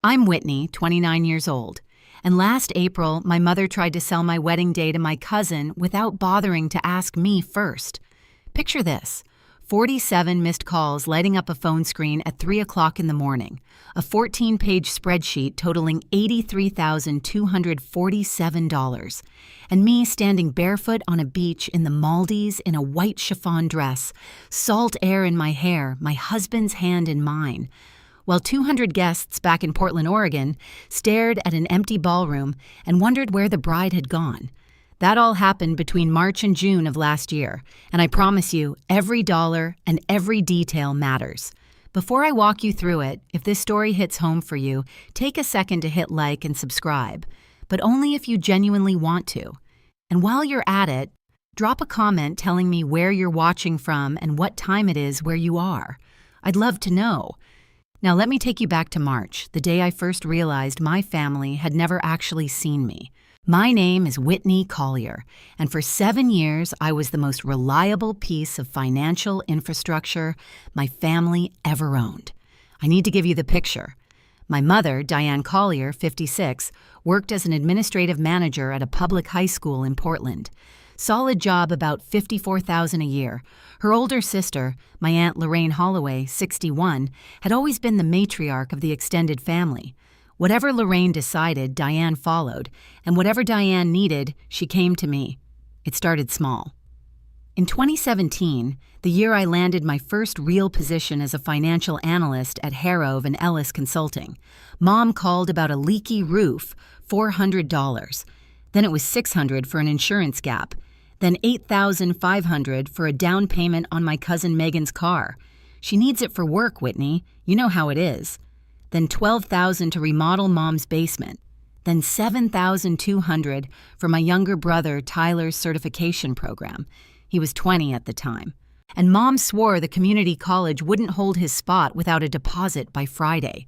I'm Whitney, 29 years old, and last April, my mother tried to sell my wedding day to my cousin without bothering to ask me first. Picture this: 47 missed calls lighting up a phone screen at 3 o'clock in the morning, a 14-page spreadsheet totaling $83,247, and me standing barefoot on a beach in the Maldives in a white chiffon dress, salt air in my hair, my husband's hand in mine, while 200 guests back in Portland, Oregon, stared at an empty ballroom and wondered where the bride had gone. That all happened between March and June of last year, and I promise you, every dollar and every detail matters. Before I walk you through it, if this story hits home for you, take a second to hit like and subscribe, but only if you genuinely want to. And while you're at it, drop a comment telling me where you're watching from and what time it is where you are. I'd love to know. Now let me take you back to March, the day I first realized my family had never actually seen me. My name is Whitney Collier, and for 7 years I was the most reliable piece of financial infrastructure my family ever owned. I need to give you the picture. My mother, Diane Collier, 56, worked as an administrative manager at a public high school in Portland. Solid job, about $54,000 a year. Her older sister, my Aunt Lorraine Holloway, 61, had always been the matriarch of the extended family. Whatever Lorraine decided, Diane followed, and whatever Diane needed, she came to me. It started small. In 2017, the year I landed my first real position as a financial analyst at Harrove and Ellis Consulting, Mom called about a leaky roof, $400. Then it was $600 for an insurance gap. Then $8,500 for a down payment on my cousin Megan's car. She needs it for work, Whitney. You know how it is. Then $12,000 to remodel Mom's basement. Then $7,200 for my younger brother Tyler's certification program. He was 20 at the time. And Mom swore the community college wouldn't hold his spot without a deposit by Friday.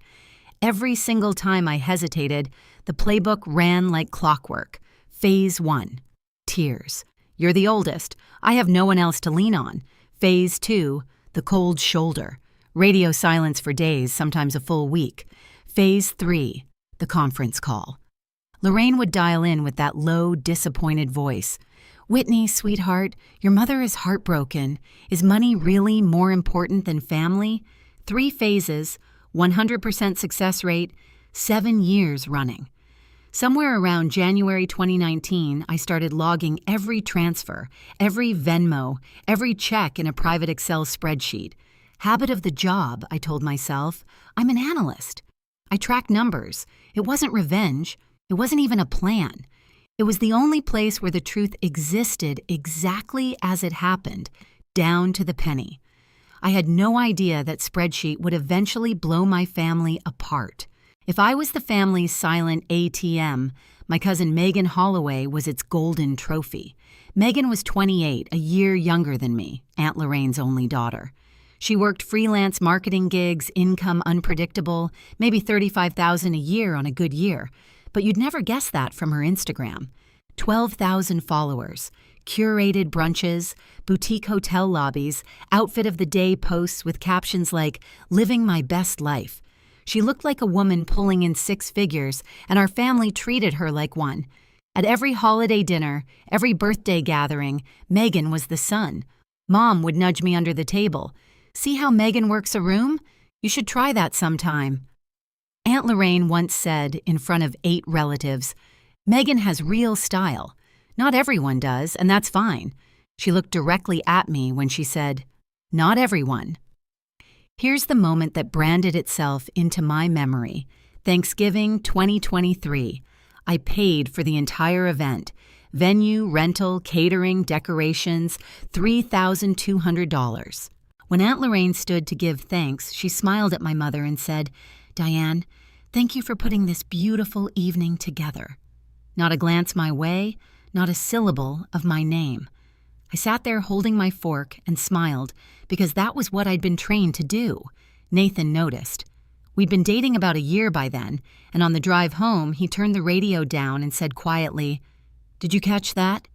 Every single time I hesitated, the playbook ran like clockwork. Phase 1. Tears. You're the oldest. I have no one else to lean on. Phase 2. The cold shoulder. Radio silence for days, sometimes a full week. Phase 3. The conference call. Lorraine would dial in with that low, disappointed voice. "Whitney, sweetheart, your mother is heartbroken. Is money really more important than family?" 3 phases, 100% success rate, 7 years running. Somewhere around January 2019, I started logging every transfer, every Venmo, every check in a private Excel spreadsheet. Habit of the job, I told myself. I'm an analyst. I track numbers. It wasn't revenge. It wasn't even a plan. It was the only place where the truth existed exactly as it happened, down to the penny. I had no idea that spreadsheet would eventually blow my family apart. If I was the family's silent ATM, my cousin Megan Holloway was its golden trophy. Megan was 28, a year younger than me, Aunt Lorraine's only daughter. She worked freelance marketing gigs, income unpredictable, maybe $35,000 a year on a good year. But you'd never guess that from her Instagram. 12,000 followers, curated brunches, boutique hotel lobbies, outfit of the day posts with captions like, "Living my best life." She looked like a woman pulling in 6 figures, and our family treated her like one. At every holiday dinner, every birthday gathering, Megan was the sun. Mom would nudge me under the table. "See how Megan works a room? You should try that sometime." Aunt Lorraine once said, in front of 8 relatives, "Megan has real style. Not everyone does, and that's fine." She looked directly at me when she said, "Not everyone." Here's the moment that branded itself into my memory. Thanksgiving 2023. I paid for the entire event. Venue, rental, catering, decorations, $3,200. When Aunt Lorraine stood to give thanks, she smiled at my mother and said, "Diane, thank you for putting this beautiful evening together." Not a glance my way, not a syllable of my name. I sat there holding my fork and smiled because that was what I'd been trained to do. Nathan noticed. We'd been dating about a year by then, and on the drive home, he turned the radio down and said quietly, "Did you catch that?"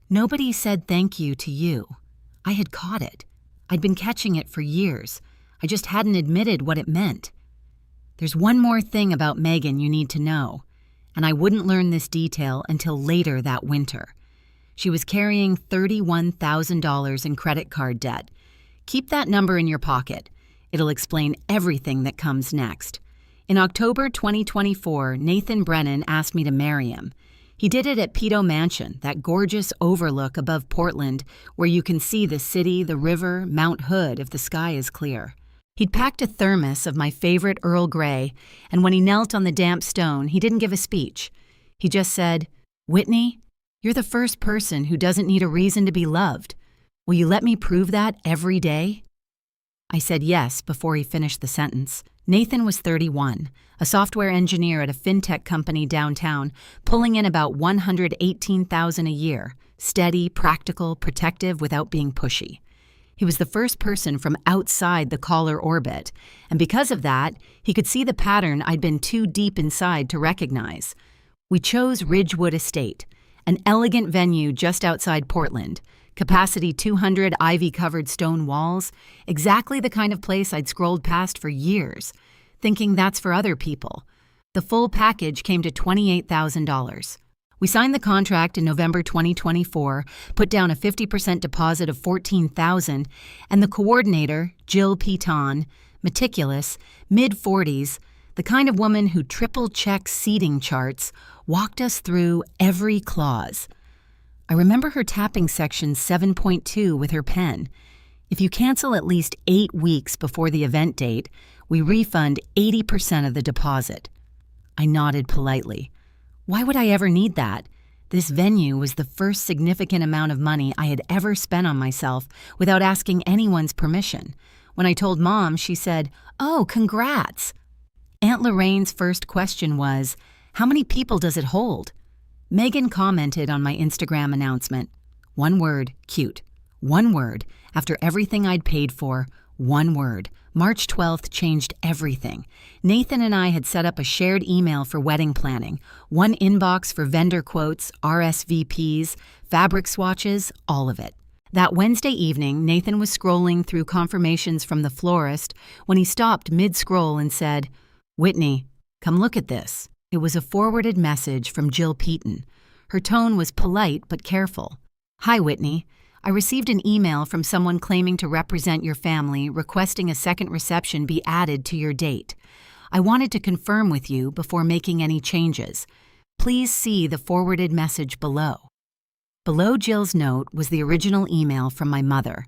"Nobody said thank you to you." I had caught it. I'd been catching it for years. I just hadn't admitted what it meant. There's one more thing about Megan you need to know, and I wouldn't learn this detail until later that winter. She was carrying $31,000 in credit card debt. Keep that number in your pocket. It'll explain everything that comes next. In October 2024, Nathan Brennan asked me to marry him. He did it at Peto Mansion, that gorgeous overlook above Portland where you can see the city, the river, Mount Hood if the sky is clear. He'd packed a thermos of my favorite Earl Grey, and when he knelt on the damp stone, he didn't give a speech. He just said, "Whitney, you're the first person who doesn't need a reason to be loved. Will you let me prove that every day?" I said yes before he finished the sentence. Nathan was 31, a software engineer at a fintech company downtown, pulling in about $118,000 a year, steady, practical, protective without being pushy. He was the first person from outside the caller orbit, and because of that, he could see the pattern I'd been too deep inside to recognize. We chose Ridgewood Estate, an elegant venue just outside Portland, capacity 200 ivy-covered stone walls, exactly the kind of place I'd scrolled past for years, thinking that's for other people. The full package came to $28,000. We signed the contract in November 2024, put down a 50% deposit of $14,000, and the coordinator, Jill Piton, meticulous, mid-40s, the kind of woman who triple-checks seating charts, walked us through every clause. I remember her tapping section 7.2 with her pen. If you cancel at least 8 weeks before the event date, we refund 80% of the deposit. I nodded politely. Why would I ever need that? This venue was the first significant amount of money I had ever spent on myself without asking anyone's permission. When I told Mom, she said, "Oh, congrats." Aunt Lorraine's first question was, "How many people does it hold?" Megan commented on my Instagram announcement. One word, cute. One word, after everything I'd paid for, one word. March 12th changed everything. Nathan and I had set up a shared email for wedding planning, one inbox for vendor quotes, RSVPs, fabric swatches, all of it. That Wednesday evening, Nathan was scrolling through confirmations from the florist when he stopped mid-scroll and said, "Whitney, come look at this." It was a forwarded message from Jill Piton. Her tone was polite but careful. "Hi, Whitney. I received an email from someone claiming to represent your family requesting a second reception be added to your date. I wanted to confirm with you before making any changes. Please see the forwarded message below." Below Jill's note was the original email from my mother.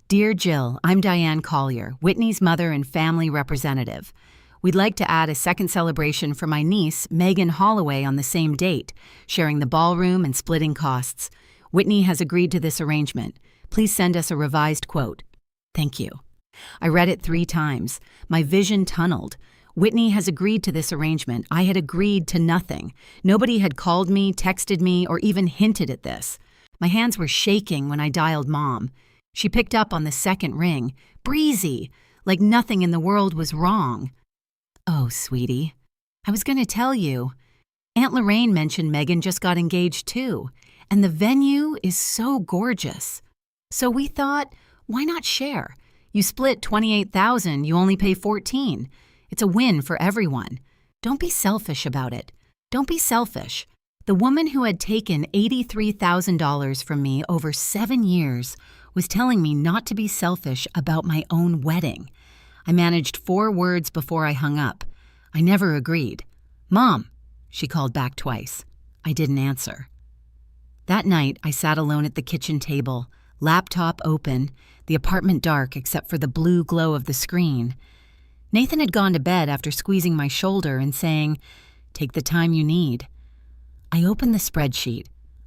"Dear Jill, I'm Diane Collier, Whitney's mother and family representative. We'd like to add a second celebration for my niece, Megan Holloway, on the same date, sharing the ballroom and splitting costs. Whitney has agreed to this arrangement. Please send us a revised quote. Thank you." I read it 3 times. My vision tunneled. Whitney has agreed to this arrangement. I had agreed to nothing. Nobody had called me, texted me, or even hinted at this. My hands were shaking when I dialed Mom. She picked up on the second ring. Breezy, like nothing in the world was wrong. "Oh, sweetie, I was going to tell you. Aunt Lorraine mentioned Megan just got engaged too, and the venue is so gorgeous. So we thought, why not share? You split $28,000, you only pay $14,000. It's a win for everyone. Don't be selfish about it. Don't be selfish." The woman who had taken $83,000 from me over 7 years was telling me not to be selfish about my own wedding. I managed 4 words before I hung up. I never agreed. "Mom," she called back twice. I didn't answer. That night, I sat alone at the kitchen table, laptop open, the apartment dark except for the blue glow of the screen. Nathan had gone to bed after squeezing my shoulder and saying, "Take the time you need." I opened the spreadsheet.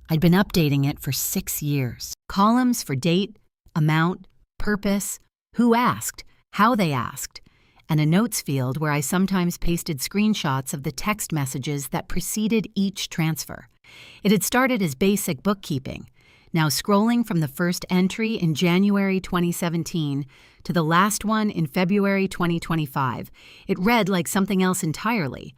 I'd been updating it for 6 years. Columns for date, amount, purpose, who asked, how they asked, and a notes field where I sometimes pasted screenshots of the text messages that preceded each transfer. It had started as basic bookkeeping. Now scrolling from the first entry in January 2017 to the last one in February 2025, it read like something else entirely.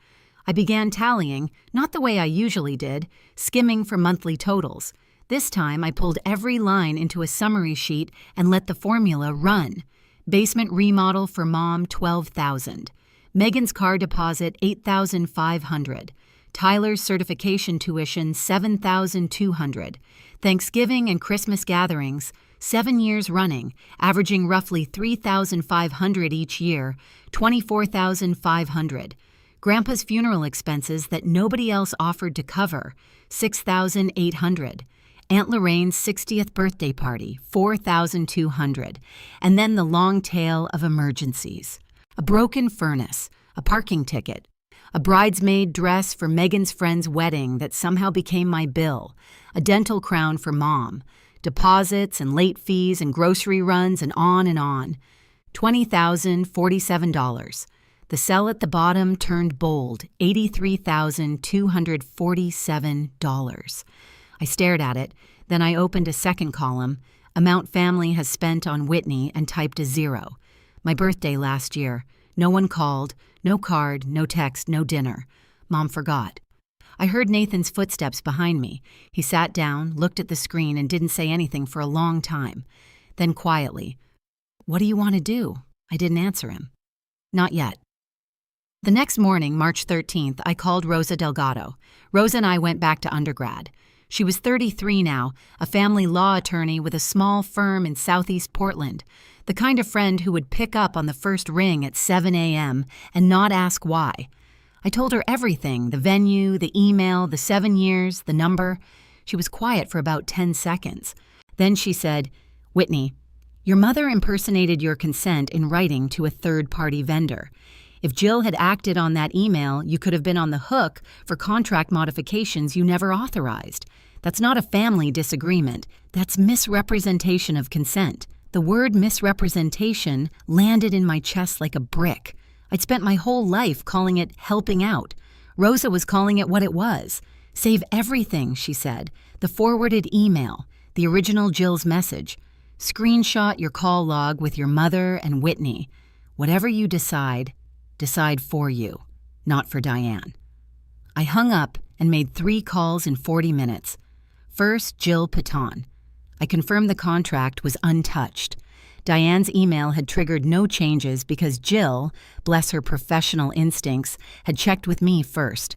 I began tallying, not the way I usually did, skimming for monthly totals. This time I pulled every line into a summary sheet and let the formula run. Basement remodel for Mom, $12,000. Megan's car deposit $8,500. Tyler's certification tuition $7,200. Thanksgiving and Christmas gatherings 7 years running, averaging roughly $3,500 each year, $24,500. Grandpa's funeral expenses that nobody else offered to cover, $6,800. Aunt Lorraine's 60th birthday party, $4,200. And then the long tail of emergencies. A broken furnace, a parking ticket, a bridesmaid dress for Megan's friend's wedding that somehow became my bill, a dental crown for Mom, deposits and late fees and grocery runs and on and on. $20,047. The cell at the bottom turned bold, $83,247. I stared at it, then I opened a second column, amount family has spent on Whitney, and typed a 0. My birthday last year. No one called, no card, no text, no dinner. Mom forgot. I heard Nathan's footsteps behind me. He sat down, looked at the screen, and didn't say anything for a long time. Then quietly, "What do you want to do?" I didn't answer him. "Not yet." The next morning, March 13th, I called Rosa Delgado. Rosa and I went back to undergrad. She was 33 now, a family law attorney with a small firm in Southeast Portland, the kind of friend who would pick up on the first ring at 7 a.m. and not ask why. I told her everything, the venue, the email, the 7 years, the number. She was quiet for about 10 seconds. Then she said, "Whitney, your mother impersonated your consent in writing to a third-party vendor. If Jill had acted on that email, you could have been on the hook for contract modifications you never authorized. That's not a family disagreement. That's misrepresentation of consent." The word misrepresentation landed in my chest like a brick. I'd spent my whole life calling it helping out. Rosa was calling it what it was. "Save everything," she said. "The forwarded email, the original Jill's message. Screenshot your call log with your mother and Whitney. Whatever you decide for you, not for Diane." I hung up and made 3 calls in 40 minutes. First, Jill Piton. I confirmed the contract was untouched. Diane's email had triggered no changes because Jill, bless her professional instincts, had checked with me first.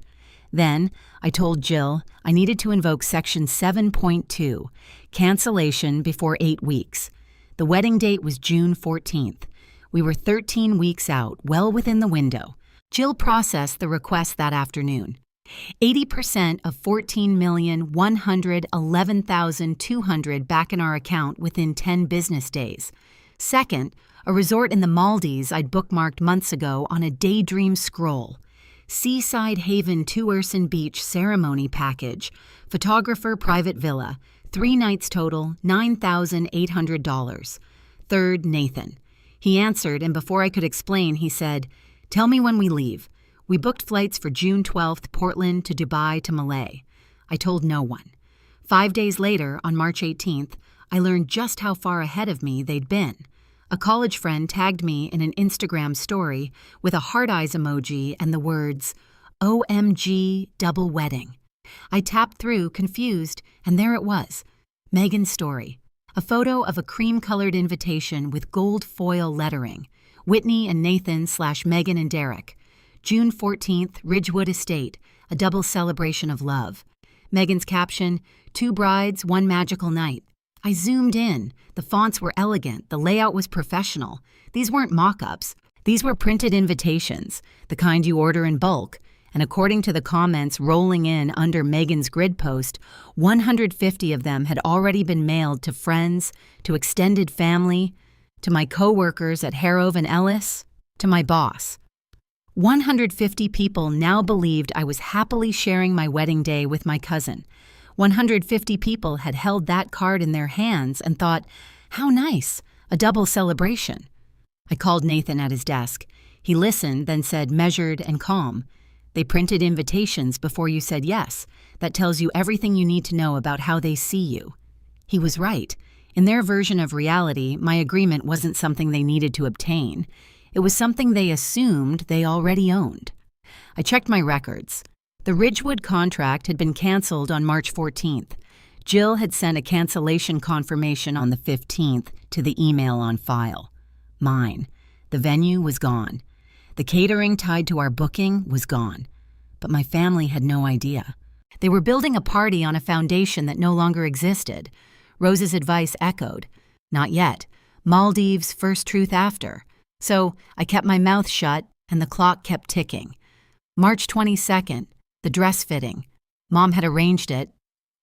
Then, I told Jill I needed to invoke Section 7.2, cancellation before 8 weeks. The wedding date was June 14th. We were 13 weeks out, well within the window. Jill processed the request that afternoon. 80% of $14,111,200 back in our account within 10 business days. Second, a resort in the Maldives I'd bookmarked months ago on a daydream scroll. Seaside Haven 2 Urson Beach ceremony package. Photographer private villa. 3 nights total, $9,800. Third, Nathan. He answered, and before I could explain, he said, "Tell me when we leave." We booked flights for June 12th, Portland to Dubai to Malay. I told no one. 5 days later, on March 18th, I learned just how far ahead of me they'd been. A college friend tagged me in an Instagram story with a heart eyes emoji and the words, "OMG double wedding." I tapped through, confused, and there it was, Megan's story. A photo of a cream-colored invitation with gold foil lettering, Whitney and Nathan/Megan and Derek. June 14th, Ridgewood Estate, a double celebration of love. Megan's caption, 2 brides, 1 magical night. I zoomed in. The fonts were elegant. The layout was professional. These weren't mock-ups. These were printed invitations, the kind you order in bulk. And according to the comments rolling in under Megan's grid post, 150 of them had already been mailed to friends, to extended family, to my co-workers at Harrove and Ellis, to my boss. 150 people now believed I was happily sharing my wedding day with my cousin. 150 people had held that card in their hands and thought, "How nice, a double celebration." I called Nathan at his desk. He listened, then said, measured and calm, "They printed invitations before you said yes. That tells you everything you need to know about how they see you." He was right. In their version of reality, my agreement wasn't something they needed to obtain. It was something they assumed they already owned. I checked my records. The Ridgewood contract had been canceled on March 14th. Jill had sent a cancellation confirmation on the 15th to the email on file. Mine. The venue was gone. The catering tied to our booking was gone, but my family had no idea. They were building a party on a foundation that no longer existed. Rose's advice echoed. Not yet. Maldives, first truth after. So I kept my mouth shut, and the clock kept ticking. March 22nd, the dress fitting. Mom had arranged it.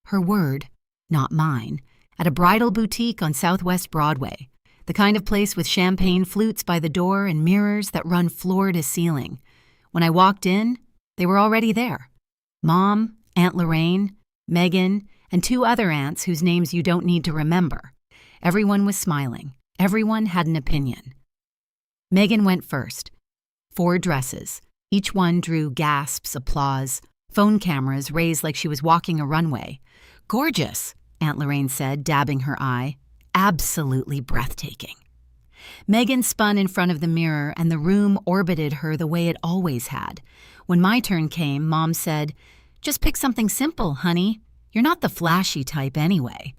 Her word, not mine. At a bridal boutique on Southwest Broadway. The kind of place with champagne flutes by the door and mirrors that run floor to ceiling. When I walked in, they were already there. Mom, Aunt Lorraine, Megan, and 2 other aunts whose names you don't need to remember. Everyone was smiling. Everyone had an opinion. Megan went first. 4 dresses. Each one drew gasps, applause. Phone cameras raised like she was walking a runway. Gorgeous, Aunt Lorraine said, dabbing her eye. Absolutely breathtaking. Megan spun in front of the mirror, and the room orbited her the way it always had. When my turn came, Mom said, "Just pick something simple, honey. You're not the flashy type anyway."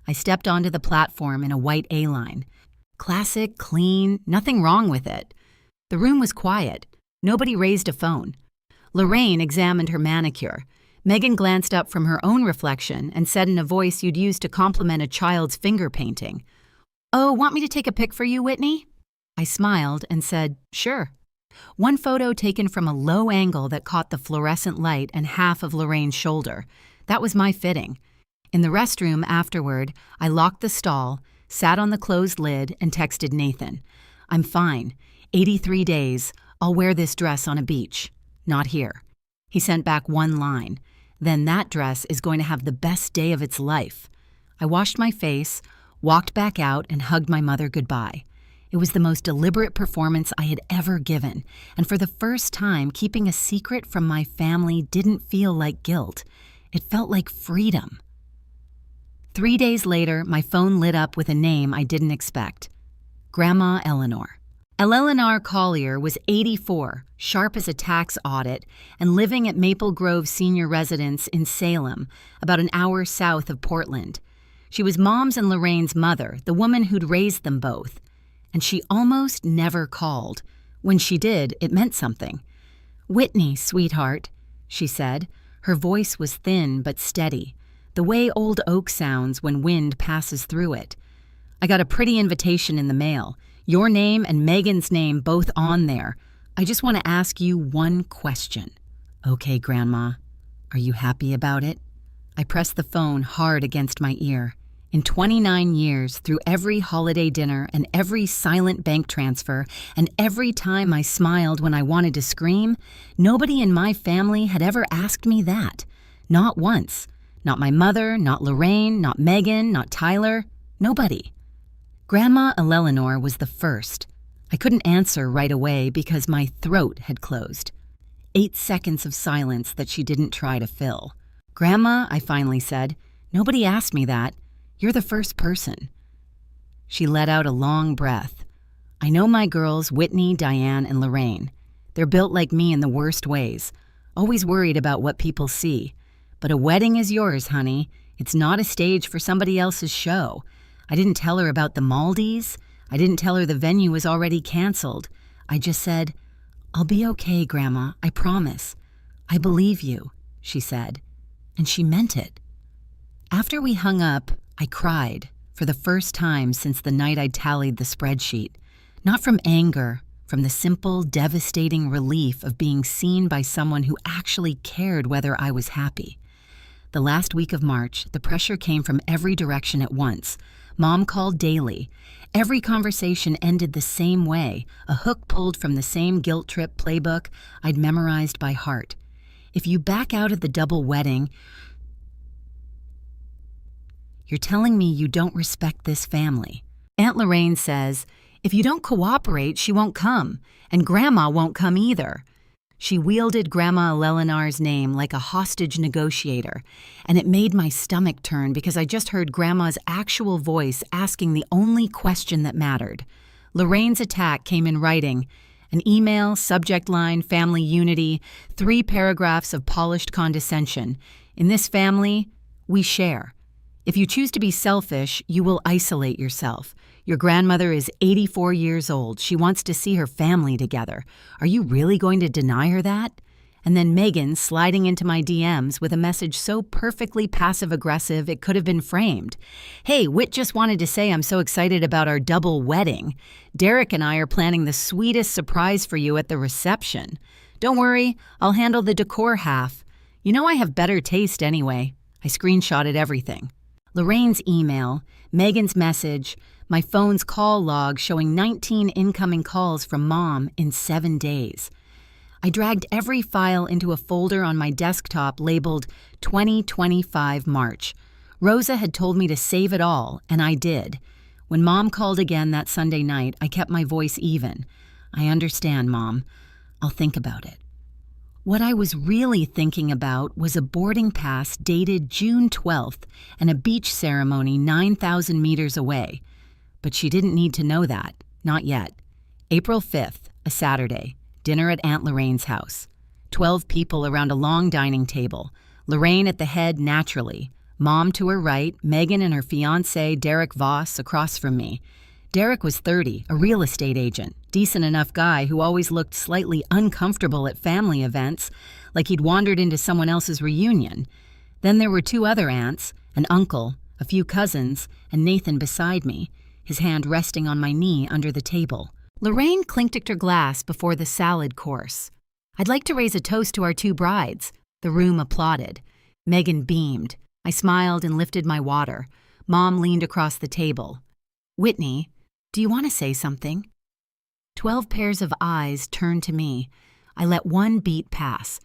I stepped onto the platform in a white A-line. Classic, clean, nothing wrong with it. The room was quiet. Nobody raised a phone. Lorraine examined her manicure. Megan glanced up from her own reflection and said in a voice you'd use to compliment a child's finger painting, "Oh, want me to take a pic for you, Whitney?" I smiled and said, "Sure." One photo taken from a low angle that caught the fluorescent light and half of Lorraine's shoulder. That was my fitting. In the restroom afterward, I locked the stall, sat on the closed lid, and texted Nathan. "I'm fine. 83 days. I'll wear this dress on a beach. Not here." He sent back one line. "Then that dress is going to have the best day of its life." I washed my face, walked back out, and hugged my mother goodbye. It was the most deliberate performance I had ever given, and for the first time, keeping a secret from my family didn't feel like guilt. It felt like freedom. 3 days later, my phone lit up with a name I didn't expect. Grandma Eleanor. Eleanor Collier was 84, sharp as a tax audit, and living at Maple Grove Senior Residence in Salem, about an hour south of Portland. She was Mom's and Lorraine's mother, the woman who'd raised them both. And she almost never called. When she did, it meant something. "Whitney, sweetheart," she said. Her voice was thin but steady, the way old oak sounds when wind passes through it. "I got a pretty invitation in the mail. Your name and Megan's name both on there. I just want to ask you one question." "Okay, Grandma. Are you happy about it?" I pressed the phone hard against my ear. In 29 years, through every holiday dinner and every silent bank transfer, and every time I smiled when I wanted to scream, nobody in my family had ever asked me that. Not once. Not my mother, not Lorraine, not Megan, not Tyler. Nobody. Grandma Eleanor was the first. I couldn't answer right away because my throat had closed. 8 seconds of silence that she didn't try to fill. "Grandma," I finally said, "nobody asked me that. You're the first person." She let out a long breath. "I know my girls, Whitney, Diane, and Lorraine. They're built like me in the worst ways. Always worried about what people see. But a wedding is yours, honey. It's not a stage for somebody else's show. I didn't tell her about the Maldives. I didn't tell her the venue was already canceled. I just said, 'I'll be okay, Grandma, I promise. I believe you,' she said. And she meant it." After we hung up, I cried, for the first time since the night I tallied the spreadsheet. Not from anger, from the simple, devastating relief of being seen by someone who actually cared whether I was happy. The last week of March, the pressure came from every direction at once. Mom called daily. Every conversation ended the same way, a hook pulled from the same guilt trip playbook I'd memorized by heart. If you back out of the double wedding, you're telling me you don't respect this family. Aunt Lorraine says, if you don't cooperate, she won't come, and Grandma won't come either. She wielded Grandma Eleanor's name like a hostage negotiator, and it made my stomach turn because I just heard Grandma's actual voice asking the only question that mattered. Lorraine's attack came in writing, an email, subject line, family unity, 3 paragraphs of polished condescension. In this family, we share. If you choose to be selfish, you will isolate yourself. Your grandmother is 84 years old. She wants to see her family together. Are you really going to deny her that? And then Megan sliding into my DMs with a message so perfectly passive-aggressive it could have been framed. Hey, Whit just wanted to say I'm so excited about our double wedding. Derek and I are planning the sweetest surprise for you at the reception. Don't worry, I'll handle the decor half. You know I have better taste anyway. I screenshotted everything. Lorraine's email, Megan's message, my phone's call log showing 19 incoming calls from Mom in 7 days. I dragged every file into a folder on my desktop labeled 2025 March. Rosa had told me to save it all, and I did. When Mom called again that Sunday night, I kept my voice even. I understand, Mom. I'll think about it. What I was really thinking about was a boarding pass dated June 12th and a beach ceremony 9,000 meters away. But she didn't need to know that. Not yet. April 5th, a Saturday. Dinner at Aunt Lorraine's house. 12 people around a long dining table. Lorraine at the head naturally. Mom to her right, Megan and her fiancé, Derek Voss, across from me. Derek was 30, a real estate agent, decent enough guy who always looked slightly uncomfortable at family events, like he'd wandered into someone else's reunion. Then there were 2 other aunts, an uncle, a few cousins, and Nathan beside me, his hand resting on my knee under the table. Lorraine clinked her glass before the salad course. I'd like to raise a toast to our 2 brides. The room applauded. Megan beamed. I smiled and lifted my water. Mom leaned across the table. Whitney, do you want to say something? 12 pairs of eyes turned to me. I let one beat pass.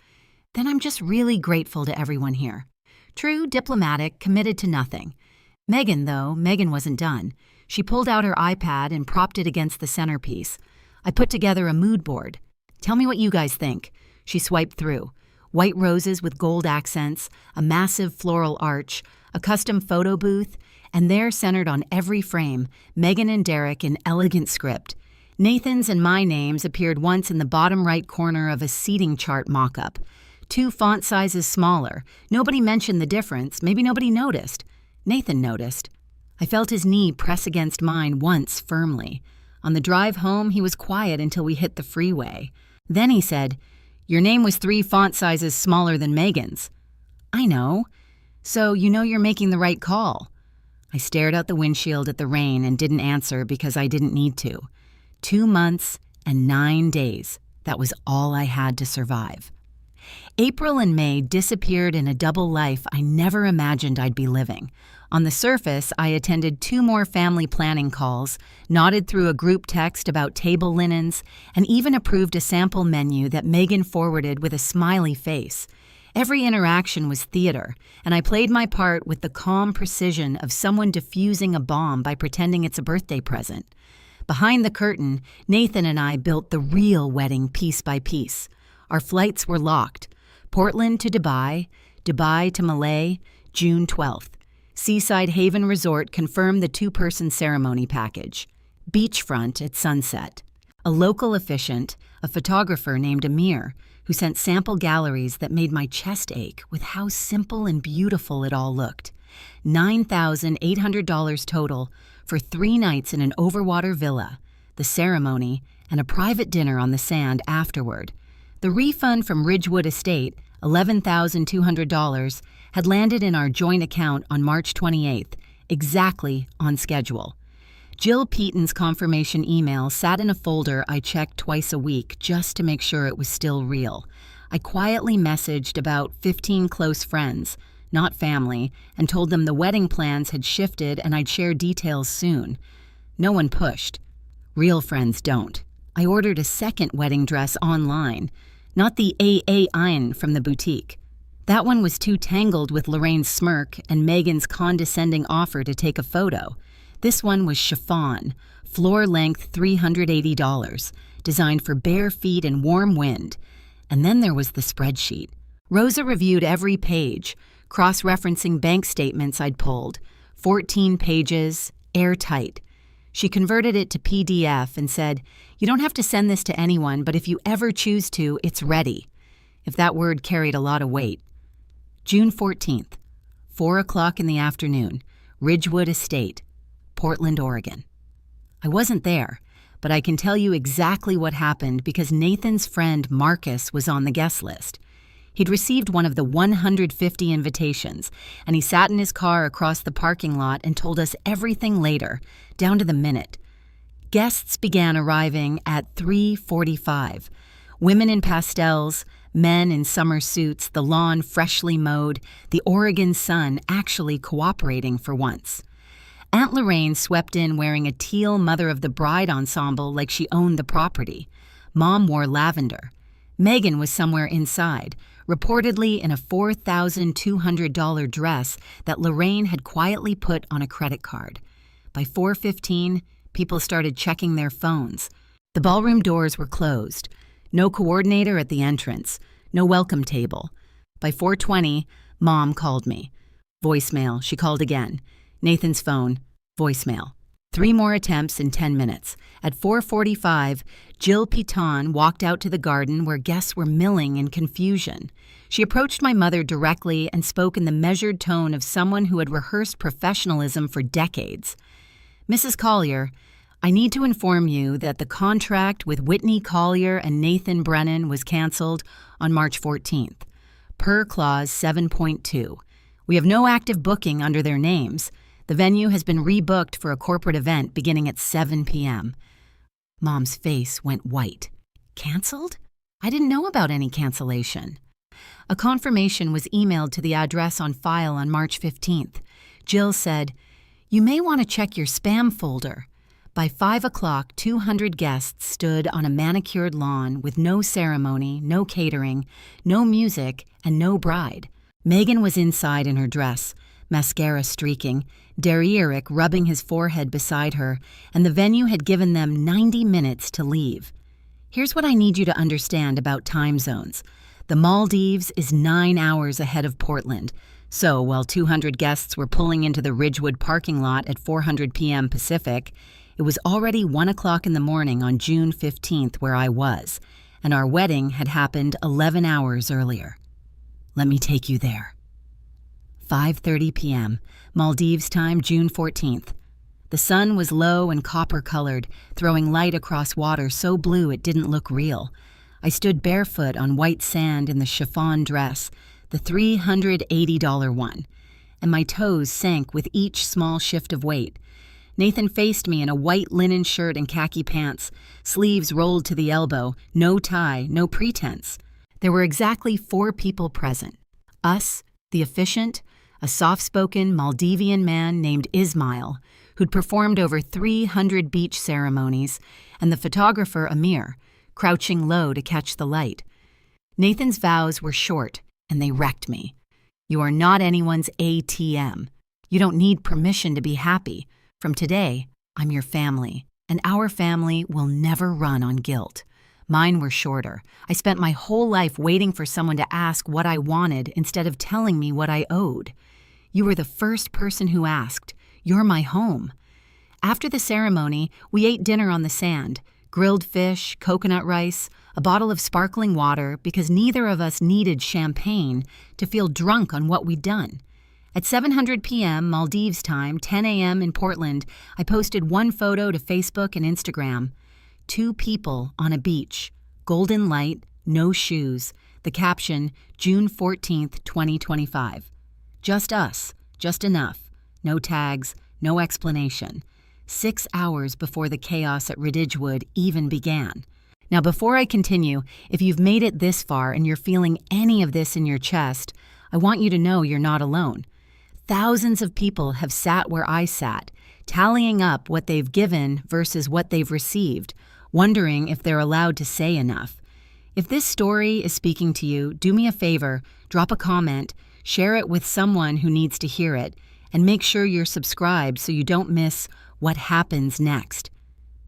Then I'm just really grateful to everyone here. True, diplomatic, committed to nothing. Megan wasn't done. She pulled out her iPad and propped it against the centerpiece. I put together a mood board. Tell me what you guys think. She swiped through. White roses with gold accents, a massive floral arch, a custom photo booth, and there centered on every frame, Megan and Derek in elegant script. Nathan's and my names appeared once in the bottom right corner of a seating chart mock-up. 2 font sizes smaller. Nobody mentioned the difference. Maybe nobody noticed. Nathan noticed. I felt his knee press against mine once firmly. On the drive home, he was quiet until we hit the freeway. Then he said, "Your name was 3 font sizes smaller than Megan's." I know. So you know you're making the right call. I stared out the windshield at the rain and didn't answer because I didn't need to. 2 months and 9 days. That was all I had to survive. April and May disappeared in a double life I never imagined I'd be living. On the surface, I attended 2 more family planning calls, nodded through a group text about table linens, and even approved a sample menu that Megan forwarded with a smiley face. Every interaction was theater, and I played my part with the calm precision of someone defusing a bomb by pretending it's a birthday present. Behind the curtain, Nathan and I built the real wedding piece by piece. Our flights were locked. Portland to Dubai, Dubai to Malé, June 12th. Seaside Haven Resort confirmed the 2-person ceremony package. Beachfront at sunset. A local officiant, a photographer named Amir, who sent sample galleries that made my chest ache with how simple and beautiful it all looked. $9,800 total for 3 nights in an overwater villa, the ceremony, and a private dinner on the sand afterward. The refund from Ridgewood Estate, $11,200, had landed in our joint account on March 28th, exactly on schedule. Jill Peaton's confirmation email sat in a folder I checked twice a week just to make sure it was still real. I quietly messaged about 15 close friends, not family, and told them the wedding plans had shifted and I'd share details soon. No one pushed. Real friends don't. I ordered a second wedding dress online, not the AA from the boutique. That one was too tangled with Lorraine's smirk and Megan's condescending offer to take a photo. This one was chiffon, floor-length $380, designed for bare feet and warm wind. And then there was the spreadsheet. Rosa reviewed every page, cross-referencing bank statements I'd pulled. 14 pages, airtight. She converted it to PDF and said, "You don't have to send this to anyone, but if you ever choose to, it's ready." If that word carried a lot of weight. June 14th, 4 o'clock in the afternoon. Ridgewood Estate, Portland, Oregon. I wasn't there, but I can tell you exactly what happened because Nathan's friend Marcus was on the guest list. He'd received one of the 150 invitations, and he sat in his car across the parking lot and told us everything later, down to the minute. Guests began arriving at 3:45. Women in pastels, men in summer suits, the lawn freshly mowed, the Oregon sun actually cooperating for once. Aunt Lorraine swept in wearing a teal Mother of the Bride ensemble like she owned the property. Mom wore lavender. Megan was somewhere inside, reportedly in a $4,200 dress that Lorraine had quietly put on a credit card. By 4:15, people started checking their phones. The ballroom doors were closed. No coordinator at the entrance. No welcome table. By 4:20, Mom called me. Voicemail. She called again. Nathan's phone. Voicemail. 3 more attempts in 10 minutes. At 4:45, Jill Piton walked out to the garden where guests were milling in confusion. She approached my mother directly and spoke in the measured tone of someone who had rehearsed professionalism for decades. Mrs. Collier, I need to inform you that the contract with Whitney Collier and Nathan Brennan was canceled on March 14th, per Clause 7.2. We have no active booking under their names. The venue has been rebooked for a corporate event beginning at 7 p.m. Mom's face went white. Canceled? I didn't know about any cancellation. A confirmation was emailed to the address on file on March 15th. Jill said, "You may want to check your spam folder." By 5 o'clock, 200 guests stood on a manicured lawn with no ceremony, no catering, no music, and no bride. Megan was inside in her dress, mascara streaking, Derrieric rubbing his forehead beside her, and the venue had given them 90 minutes to leave. Here's what I need you to understand about time zones. The Maldives is 9 hours ahead of Portland, so while 200 guests were pulling into the Ridgewood parking lot at 4:00 p.m. Pacific, it was already 1 o'clock in the morning on June 15th where I was, and our wedding had happened 11 hours earlier. Let me take you there. 5:30 p.m., Maldives time, June 14th. The sun was low and copper-colored, throwing light across water so blue it didn't look real. I stood barefoot on white sand in the chiffon dress, the $380 one, and my toes sank with each small shift of weight. Nathan faced me in a white linen shirt and khaki pants, sleeves rolled to the elbow, no tie, no pretense. There were exactly 4 people present. Us, the officiant, a soft-spoken Maldivian man named Ismail, who'd performed over 300 beach ceremonies, and the photographer Amir, crouching low to catch the light. Nathan's vows were short, and they wrecked me. You are not anyone's ATM. You don't need permission to be happy. From today, I'm your family, and our family will never run on guilt. Mine were shorter. I spent my whole life waiting for someone to ask what I wanted instead of telling me what I owed. You were the first person who asked. You're my home. After the ceremony, we ate dinner on the sand, grilled fish, coconut rice, a bottle of sparkling water because neither of us needed champagne to feel drunk on what we'd done. At 7:00 p.m. Maldives time, 10 a.m. in Portland, I posted one photo to Facebook and Instagram. 2 people on a beach, golden light, no shoes. The caption, June 14th, 2025. Just us, just enough. No tags, no explanation. 6 hours before the chaos at Ridgewood even began. Now, before I continue, if you've made it this far and you're feeling any of this in your chest, I want you to know you're not alone. Thousands of people have sat where I sat, tallying up what they've given versus what they've received, wondering if they're allowed to say enough. If this story is speaking to you, do me a favor, drop a comment, share it with someone who needs to hear it, and make sure you're subscribed so you don't miss what happens next.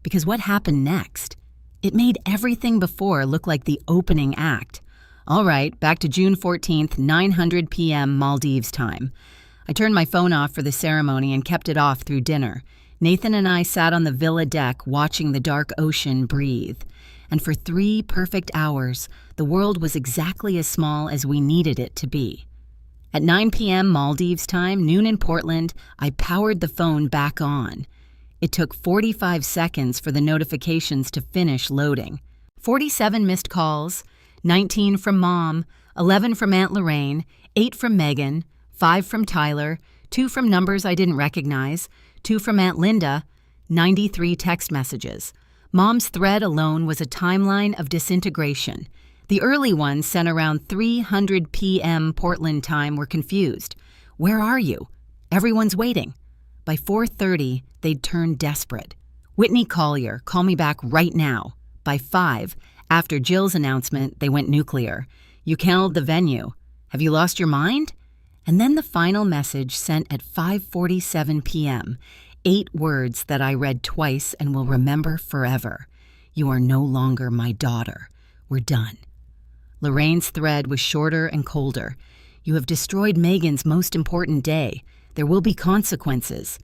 Because what happened next? It made everything before look like the opening act. All right, back to June 14th, 9:00 p.m. Maldives time. I turned my phone off for the ceremony and kept it off through dinner. Nathan and I sat on the villa deck watching the dark ocean breathe. And for 3 perfect hours, the world was exactly as small as we needed it to be. At 9 p.m. Maldives time, noon in Portland, I powered the phone back on. It took 45 seconds for the notifications to finish loading. 47 missed calls, 19 from Mom, 11 from Aunt Lorraine, 8 from Megan, 5 from Tyler, 2 from numbers I didn't recognize, 2 from Aunt Linda, 93 text messages. Mom's thread alone was a timeline of disintegration. The early ones, sent around 3:00 p.m. Portland time, were confused. Where are you? Everyone's waiting. By 4:30, they'd turned desperate. Whitney Collier, call me back right now. By 5, after Jill's announcement, they went nuclear. You canceled the venue. Have you lost your mind? And then the final message sent at 5:47 p.m. 8 words that I read twice and will remember forever. You are no longer my daughter. We're done. Lorraine's thread was shorter and colder. You have destroyed Megan's most important day. There will be consequences.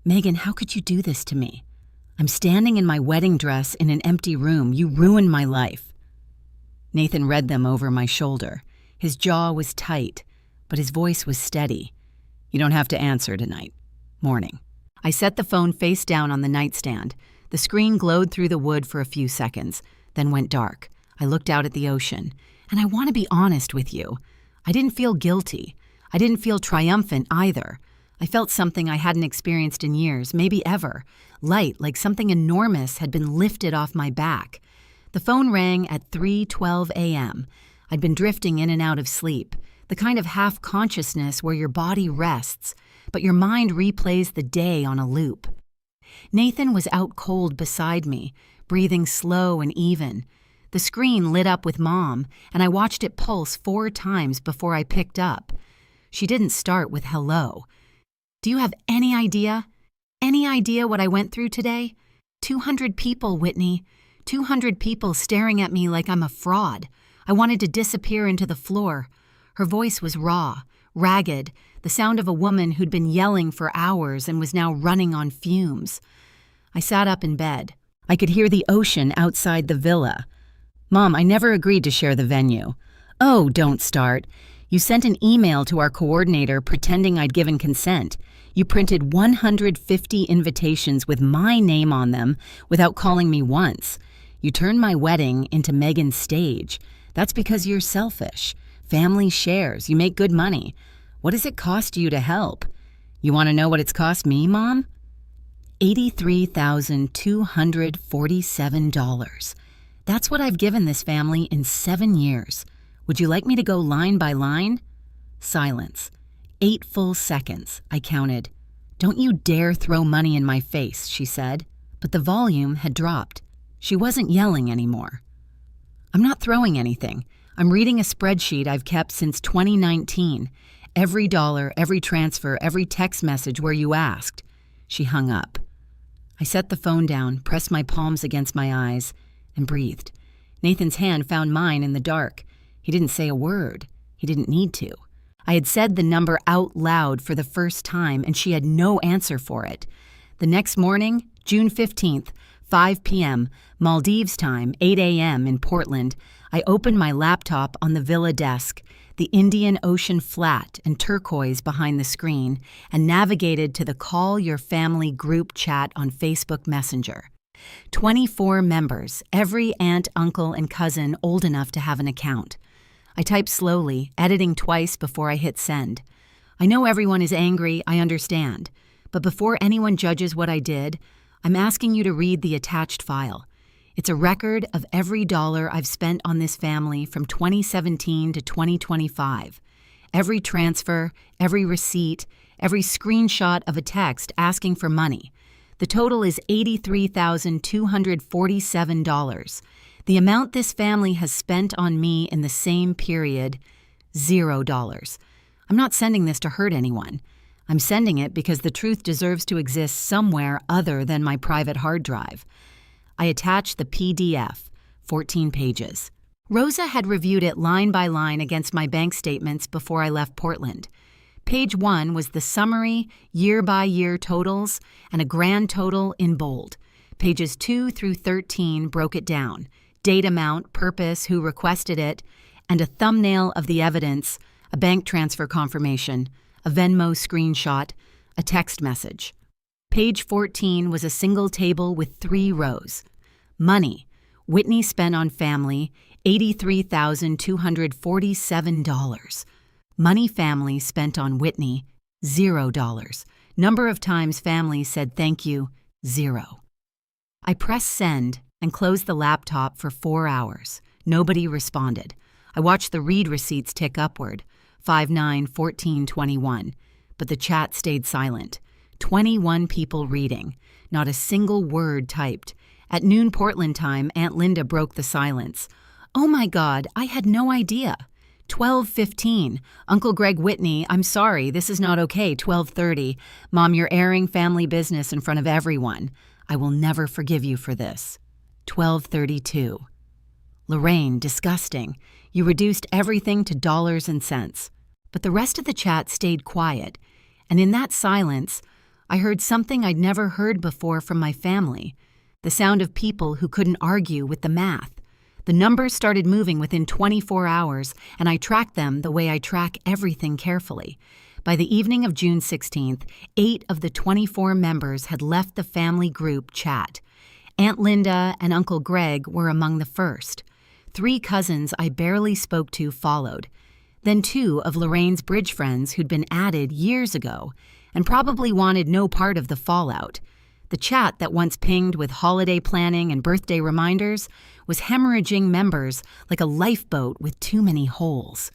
Megan, how could you do this to me? I'm standing in my wedding dress in an empty room. You ruined my life. Nathan read them over my shoulder. His jaw was tight, but his voice was steady. You don't have to answer tonight. Morning. I set the phone face down on the nightstand. The screen glowed through the wood for a few seconds, then went dark. I looked out at the ocean. And I want to be honest with you. I didn't feel guilty. I didn't feel triumphant either. I felt something I hadn't experienced in years, maybe ever. Light, like something enormous had been lifted off my back. The phone rang at 3:12 a.m. I'd been drifting in and out of sleep, the kind of half-consciousness where your body rests, but your mind replays the day on a loop. Nathan was out cold beside me, breathing slow and even. The screen lit up with Mom, and I watched it pulse 4 times before I picked up. She didn't start with hello. Do you have any idea? Any idea what I went through today? 200 people, Whitney. 200 people staring at me like I'm a fraud. I wanted to disappear into the floor. Her voice was raw, ragged, the sound of a woman who'd been yelling for hours and was now running on fumes. I sat up in bed. I could hear the ocean outside the villa. Mom, I never agreed to share the venue. Oh, don't start. You sent an email to our coordinator pretending I'd given consent. You printed 150 invitations with my name on them without calling me once. You turned my wedding into Megan's stage. That's because you're selfish. Family shares. You make good money. What does it cost you to help? You want to know what it's cost me, Mom? $83,247. That's what I've given this family in 7 years. Would you like me to go line by line? Silence. 8 full seconds, I counted. Don't you dare throw money in my face, she said. But the volume had dropped. She wasn't yelling anymore. I'm not throwing anything. I'm reading a spreadsheet I've kept since 2019. Every dollar, every transfer, every text message where you asked. She hung up. I set the phone down, pressed my palms against my eyes, and breathed. Nathan's hand found mine in the dark. He didn't say a word. He didn't need to. I had said the number out loud for the first time, and she had no answer for it. The next morning, June 15th, 5 p.m., Maldives time, 8 a.m. in Portland, I opened my laptop on the villa desk, the Indian Ocean flat and turquoise behind the screen, and navigated to the Call Your Family group chat on Facebook Messenger. 24 members, every aunt, uncle, and cousin old enough to have an account. I typed slowly, editing twice before I hit send. I know everyone is angry, I understand. But before anyone judges what I did, I'm asking you to read the attached file. It's a record of every dollar I've spent on this family from 2017 to 2025. Every transfer, every receipt, every screenshot of a text asking for money. The total is $83,247. The amount this family has spent on me in the same period, $0. I'm not sending this to hurt anyone. I'm sending it because the truth deserves to exist somewhere other than my private hard drive. I attached the PDF, 14 pages. Rosa had reviewed it line by line against my bank statements before I left Portland. Page 1 was the summary, year-by-year totals, and a grand total in bold. Pages 2 through 13 broke it down. Date amount, purpose, who requested it, and a thumbnail of the evidence, a bank transfer confirmation, a Venmo screenshot, a text message. Page 14 was a single table with 3 rows. Money. Whitney spent on family $83,247. Money family spent on Whitney, $0. Number of times family said thank you, 0. I pressed send and closed the laptop for 4 hours. Nobody responded. I watched the read receipts tick upward, 5, 9, 14, 21. But the chat stayed silent. 21 people reading. Not a single word typed. At noon Portland time, Aunt Linda broke the silence. "Oh my God, I had no idea." 12:15. Uncle Greg Whitney, "I'm sorry, this is not okay." 12:30. "Mom, you're airing family business in front of everyone. I will never forgive you for this." 12:32. "Lorraine, disgusting. You reduced everything to dollars and cents." But the rest of the chat stayed quiet, and in that silence, I heard something I'd never heard before from my family, the sound of people who couldn't argue with the math. The numbers started moving within 24 hours, and I tracked them the way I track everything carefully. By the evening of June 16th, 8 of the 24 members had left the family group chat. Aunt Linda and Uncle Greg were among the first. 3 cousins I barely spoke to followed. Then 2 of Lorraine's bridge friends who'd been added years ago and probably wanted no part of the fallout. The chat that once pinged with holiday planning and birthday reminders was hemorrhaging members like a lifeboat with too many holes.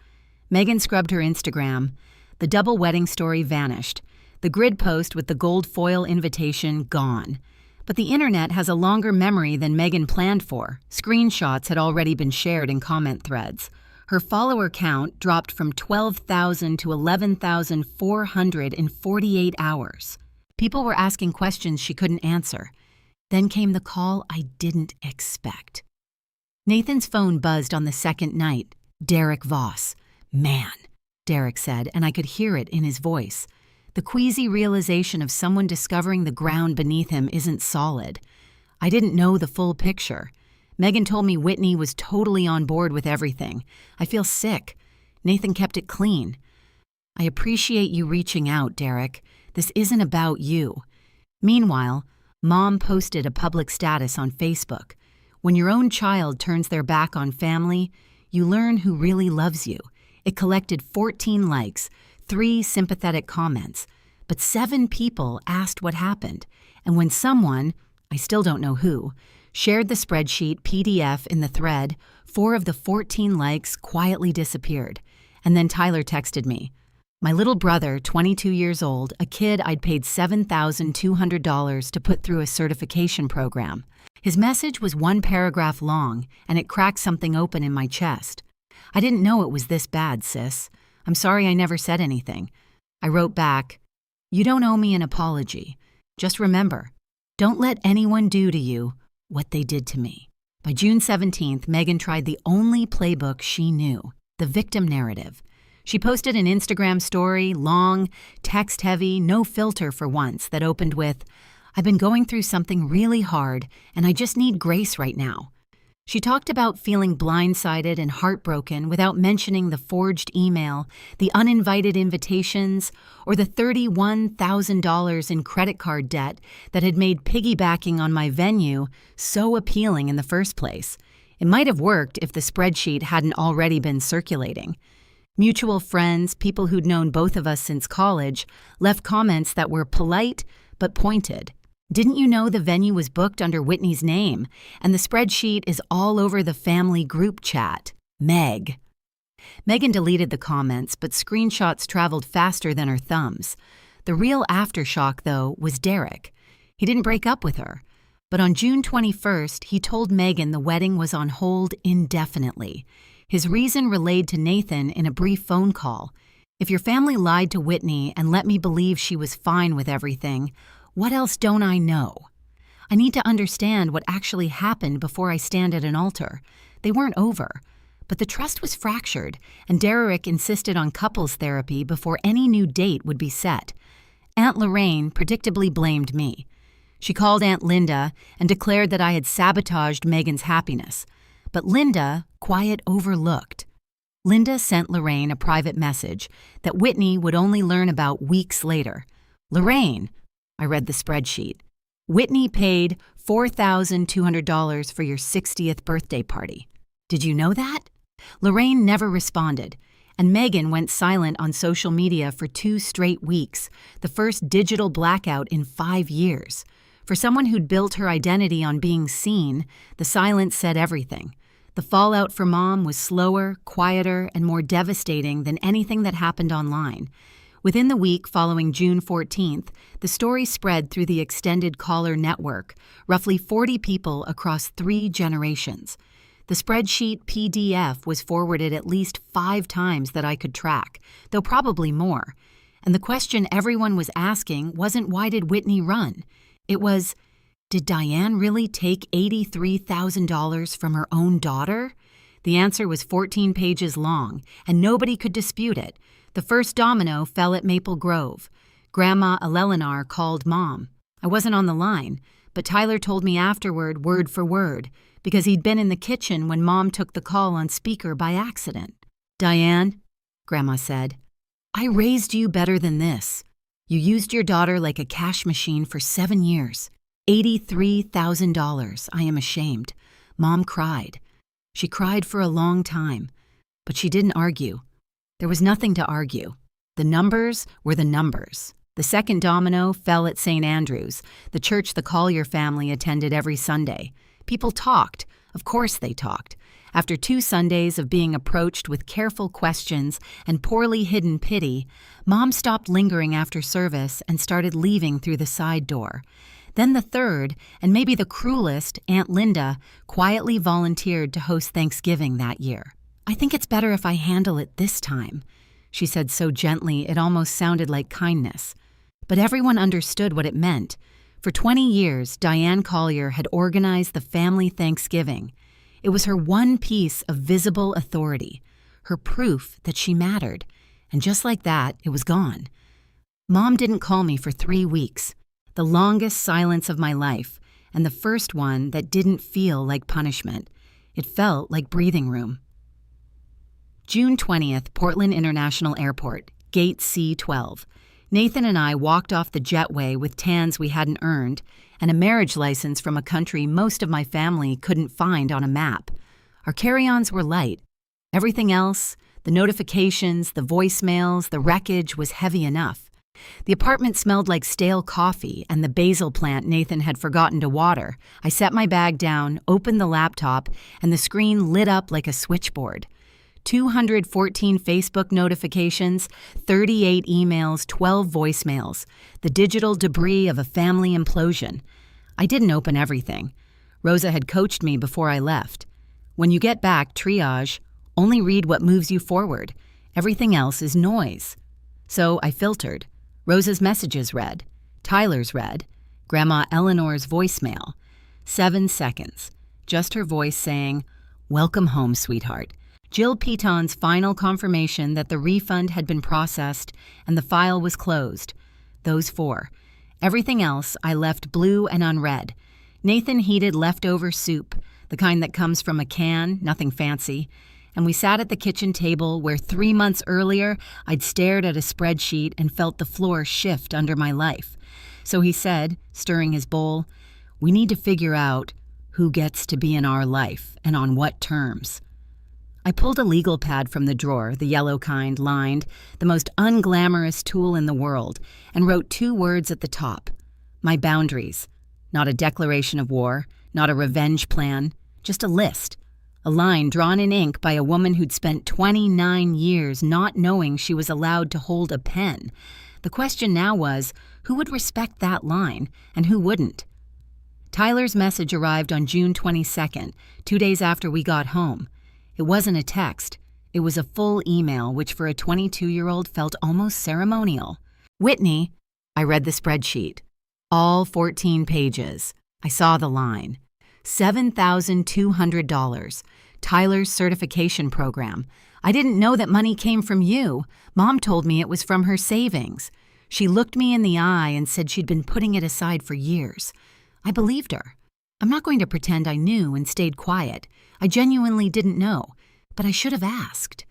Megan scrubbed her Instagram. The double wedding story vanished. The grid post with the gold foil invitation gone. But the internet has a longer memory than Megan planned for. Screenshots had already been shared in comment threads. Her follower count dropped from 12,000 to 11,400 in 48 hours. People were asking questions she couldn't answer. Then came the call I didn't expect. Nathan's phone buzzed on the second night. Derek Voss. "Man," Derek said, and I could hear it in his voice. The queasy realization of someone discovering the ground beneath him isn't solid. I didn't know the full picture. Megan told me Whitney was totally on board with everything. I feel sick. Nathan kept it clean. "I appreciate you reaching out, Derek. This isn't about you." Meanwhile, Mom posted a public status on Facebook. When your own child turns their back on family, you learn who really loves you. It collected 14 likes, 3 sympathetic comments, but 7 people asked what happened. And when someone, I still don't know who, shared the spreadsheet PDF in the thread, 4 of the 14 likes quietly disappeared. And then Tyler texted me. My little brother, 22 years old, a kid I'd paid $7,200 to put through a certification program. His message was 1 paragraph long, and it cracked something open in my chest. "I didn't know it was this bad, sis. I'm sorry I never said anything." I wrote back, "You don't owe me an apology. Just remember, don't let anyone do to you what they did to me." By June 17th, Megan tried the only playbook she knew, the victim narrative. She posted an Instagram story, long, text-heavy, no filter for once, that opened with, "I've been going through something really hard, and I just need grace right now." She talked about feeling blindsided and heartbroken without mentioning the forged email, the uninvited invitations, or the $31,000 in credit card debt that had made piggybacking on my venue so appealing in the first place. It might have worked if the spreadsheet hadn't already been circulating. Mutual friends, people who'd known both of us since college, left comments that were polite but pointed. "Didn't you know the venue was booked under Whitney's name, and the spreadsheet is all over the family group chat? Meg." Megan deleted the comments, but screenshots traveled faster than her thumbs. The real aftershock, though, was Derek. He didn't break up with her. But on June 21st, he told Megan the wedding was on hold indefinitely. His reason relayed to Nathan in a brief phone call. "If your family lied to Whitney and let me believe she was fine with everything, what else don't I know? I need to understand what actually happened before I stand at an altar." They weren't over, but the trust was fractured, and Derek insisted on couples therapy before any new date would be set. Aunt Lorraine predictably blamed me. She called Aunt Linda and declared that I had sabotaged Megan's happiness. But Linda, quiet, overlooked. Linda sent Lorraine a private message that Whitney would only learn about weeks later. Lorraine, I read the spreadsheet. Whitney paid $4,200 for your 60th birthday party. Did you know that? Lorraine never responded, and Megan went silent on social media for 2 straight weeks, the first digital blackout in 5 years. For someone who'd built her identity on being seen, the silence said everything. The fallout for Mom was slower, quieter, and more devastating than anything that happened online. Within the week following June 14th, the story spread through the extended caller network, roughly 40 people across 3 generations. The spreadsheet PDF was forwarded at least 5 times that I could track, though probably more. And the question everyone was asking wasn't why did Whitney run? It was, did Diane really take $83,000 from her own daughter? The answer was 14 pages long, and nobody could dispute it. The first domino fell at Maple Grove. Grandma Eleanor called Mom. I wasn't on the line, but Tyler told me afterward, word for word, because he'd been in the kitchen when Mom took the call on speaker by accident. Diane, Grandma said, I raised you better than this. You used your daughter like a cash machine for 7 years. $83,000. I am ashamed. Mom cried. She cried for a long time, but she didn't argue. There was nothing to argue. The numbers were the numbers. The second domino fell at St. Andrew's, the church the Collier family attended every Sunday. People talked. Of course they talked. After 2 Sundays of being approached with careful questions and poorly hidden pity, Mom stopped lingering after service and started leaving through the side door. Then the third, and maybe the cruelest, Aunt Linda, quietly volunteered to host Thanksgiving that year. I think it's better if I handle it this time, she said so gently it almost sounded like kindness. But everyone understood what it meant. For 20 years, Diane Collier had organized the family Thanksgiving. It was her one piece of visible authority, her proof that she mattered. And just like that, it was gone. Mom didn't call me for 3 weeks. The longest silence of my life, and the first one that didn't feel like punishment. It felt like breathing room. June 20th, Portland International Airport, Gate C-12. Nathan and I walked off the jetway with tans we hadn't earned, and a marriage license from a country most of my family couldn't find on a map. Our carry-ons were light. Everything else, the notifications, the voicemails, the wreckage was heavy enough. The apartment smelled like stale coffee and the basil plant Nathan had forgotten to water. I set my bag down, opened the laptop, and the screen lit up like a switchboard. 214 Facebook notifications, 38 emails, 12 voicemails. The digital debris of a family implosion. I didn't open everything. Rosa had coached me before I left. When you get back, triage. Only read what moves you forward. Everything else is noise. So I filtered. Rosa's messages read. Tyler's read. Grandma Eleanor's voicemail. 7 seconds. Just her voice saying, "Welcome home, sweetheart." Jill Piton's final confirmation that the refund had been processed and the file was closed. Those 4. Everything else I left blue and unread. Nathan heated leftover soup, the kind that comes from a can, nothing fancy. And we sat at the kitchen table where 3 months earlier I'd stared at a spreadsheet and felt the floor shift under my life. So he said, stirring his bowl, "We need to figure out who gets to be in our life and on what terms." I pulled a legal pad from the drawer, the yellow kind, lined, the most unglamorous tool in the world, and wrote 2 words at the top. My boundaries. Not a declaration of war, not a revenge plan, just a list. A line drawn in ink by a woman who'd spent 29 years not knowing she was allowed to hold a pen. The question now was, who would respect that line and who wouldn't? Tyler's message arrived on June 22nd, 2 days after we got home. It wasn't a text. It was a full email, which for a 22-year-old felt almost ceremonial. Whitney, I read the spreadsheet. All 14 pages. I saw the line. $7,200. Tyler's certification program. I didn't know that money came from you. Mom told me it was from her savings. She looked me in the eye and said she'd been putting it aside for years. I believed her. I'm not going to pretend I knew and stayed quiet. I genuinely didn't know, but I should have asked.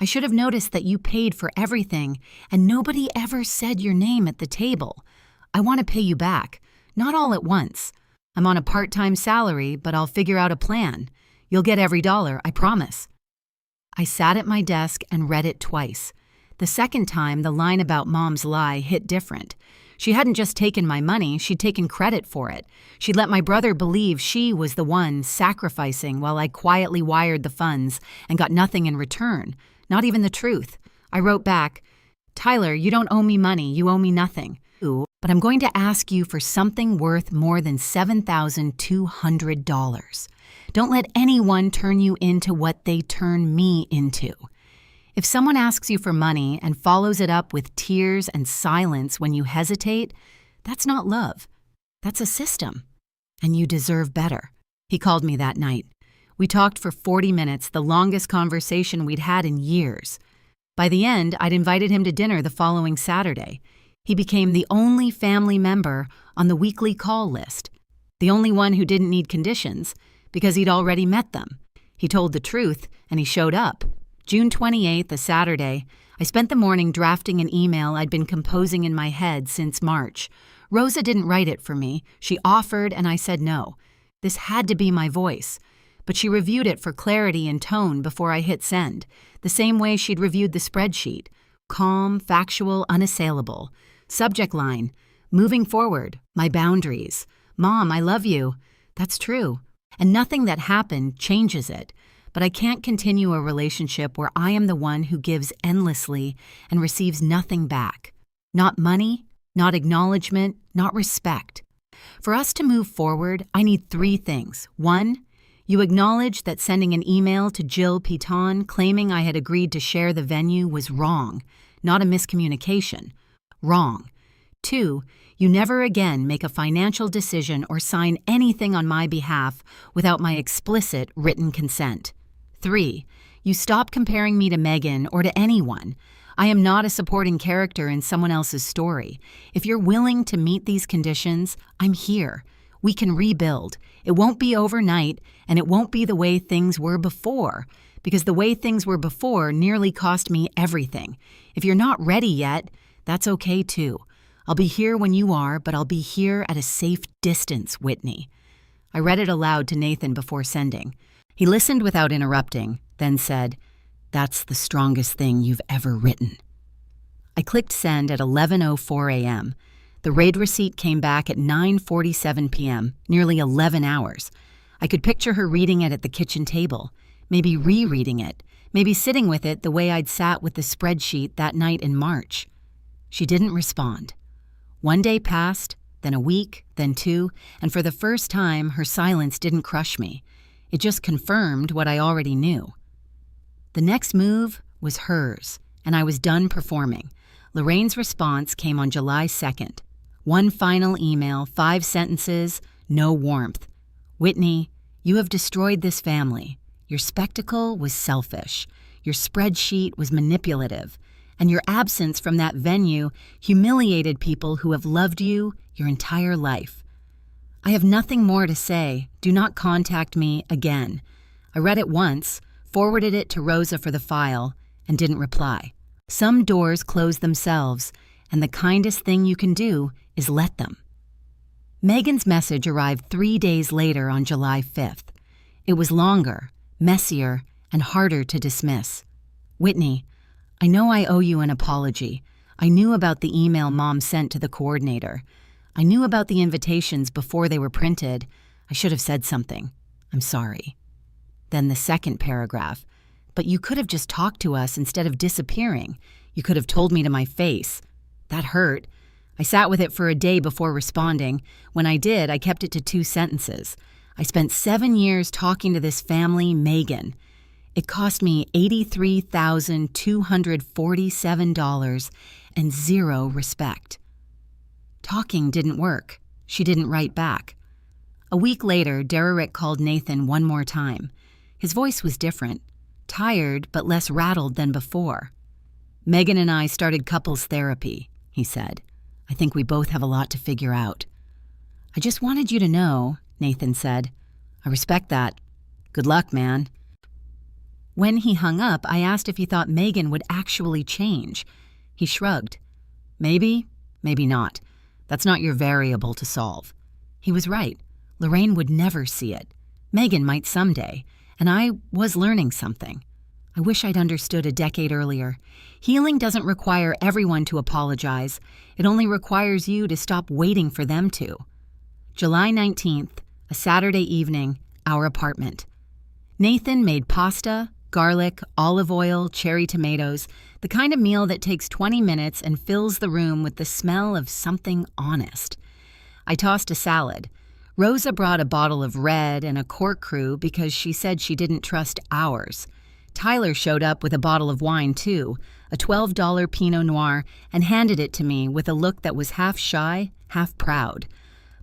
I should have noticed that you paid for everything and nobody ever said your name at the table. I want to pay you back, not all at once. I'm on a part-time salary, but I'll figure out a plan. You'll get every dollar, I promise." I sat at my desk and read it twice. The second time, the line about Mom's lie hit different. She hadn't just taken my money, she'd taken credit for it. She'd let my brother believe she was the one sacrificing while I quietly wired the funds and got nothing in return, not even the truth. I wrote back, "Tyler, you don't owe me money, you owe me nothing. But I'm going to ask you for something worth more than $7,200. Don't let anyone turn you into what they turn me into. If someone asks you for money and follows it up with tears and silence when you hesitate, that's not love. That's a system. And you deserve better." He called me that night. We talked for 40 minutes, the longest conversation we'd had in years. By the end, I'd invited him to dinner the following Saturday. He became the only family member on the weekly call list, the only one who didn't need conditions, because he'd already met them. He told the truth, and he showed up. June 28th, a Saturday, I spent the morning drafting an email I'd been composing in my head since March. Rosa didn't write it for me. She offered, and I said no. This had to be my voice. But she reviewed it for clarity and tone before I hit send, the same way she'd reviewed the spreadsheet. Calm, factual, unassailable. Subject line, "Moving forward, my boundaries. Mom, I love you." That's true. And nothing that happened changes it. But I can't continue a relationship where I am the one who gives endlessly and receives nothing back. Not money, not acknowledgement, not respect. For us to move forward, I need 3 things. 1, you acknowledge that sending an email to Jill Piton claiming I had agreed to share the venue was wrong, not a miscommunication. Wrong. 2, you never again make a financial decision or sign anything on my behalf without my explicit written consent. 3, you stop comparing me to Megan or to anyone. I am not a supporting character in someone else's story. If you're willing to meet these conditions, I'm here. We can rebuild. It won't be overnight, and it won't be the way things were before, because the way things were before nearly cost me everything. If you're not ready yet, that's okay too. I'll be here when you are, but I'll be here at a safe distance, Whitney. I read it aloud to Nathan before sending. He listened without interrupting, then said, "That's the strongest thing you've ever written." I clicked send at 11:04 a.m. The raid receipt came back at 9:47 p.m., nearly 11 hours. I could picture her reading it at the kitchen table, maybe rereading it, maybe sitting with it the way I'd sat with the spreadsheet that night in March. She didn't respond. 1 day passed, then a week, then 2, and for the first time, her silence didn't crush me. It just confirmed what I already knew. The next move was hers, and I was done performing. Lorraine's response came on July 2nd. 1 final email, 5 sentences, no warmth. "Whitney, you have destroyed this family. Your spectacle was selfish. Your spreadsheet was manipulative. And your absence from that venue humiliated people who have loved you your entire life. I have nothing more to say. Do not contact me again." I read it once, forwarded it to Rosa for the file, and didn't reply. Some doors close themselves, and the kindest thing you can do is let them. Megan's message arrived 3 days later on July 5th. It was longer, messier, and harder to dismiss. "Whitney, I know I owe you an apology. I knew about the email Mom sent to the coordinator. I knew about the invitations before they were printed. I should have said something. I'm sorry." Then the second paragraph. "But you could have just talked to us instead of disappearing. You could have told me to my face. That hurt. I sat with it for a day before responding. When I did, I kept it to 2 sentences. I spent 7 years talking to this family, Megan. It cost me $83,247 and 0 respect." Talking didn't work. She didn't write back. A week later, Derrick called Nathan one more time. His voice was different, tired but less rattled than before. "Megan and I started couples therapy," he said. "I think we both have a lot to figure out." "I just wanted you to know," Nathan said. "I respect that. Good luck, man." When he hung up, I asked if he thought Megan would actually change. He shrugged. Maybe, maybe not. That's not your variable to solve. He was right. Lorraine would never see it. Megan might someday, and I was learning something. I wish I'd understood a decade earlier. Healing doesn't require everyone to apologize. It only requires you to stop waiting for them to. July 19th, a Saturday evening, our apartment. Nathan made pasta, garlic, olive oil, cherry tomatoes, the kind of meal that takes 20 minutes and fills the room with the smell of something honest. I tossed a salad. Rosa brought a bottle of red and a corkscrew because she said she didn't trust ours. Tyler showed up with a bottle of wine, too, a $12 Pinot Noir, and handed it to me with a look that was half shy, half proud.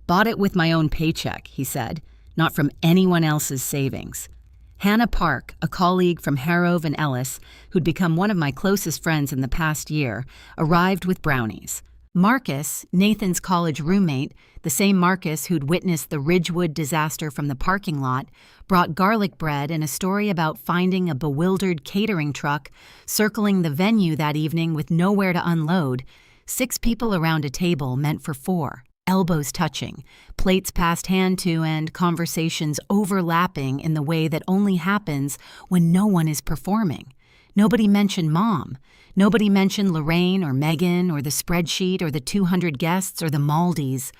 Bought it with my own paycheck, he said, not from anyone else's savings. Hannah Park, a colleague from Harrove and Ellis, who'd become one of my closest friends in the past year, arrived with brownies. Marcus, Nathan's college roommate, the same Marcus who'd witnessed the Ridgewood disaster from the parking lot, brought garlic bread and a story about finding a bewildered catering truck circling the venue that evening with nowhere to unload. 6 people around a table meant for 4, elbows touching, plates passed hand to, and conversations overlapping in the way that only happens when no one is performing. Nobody mentioned Mom. Nobody mentioned Lorraine or Megan or the spreadsheet or the 200 guests or the Maldives.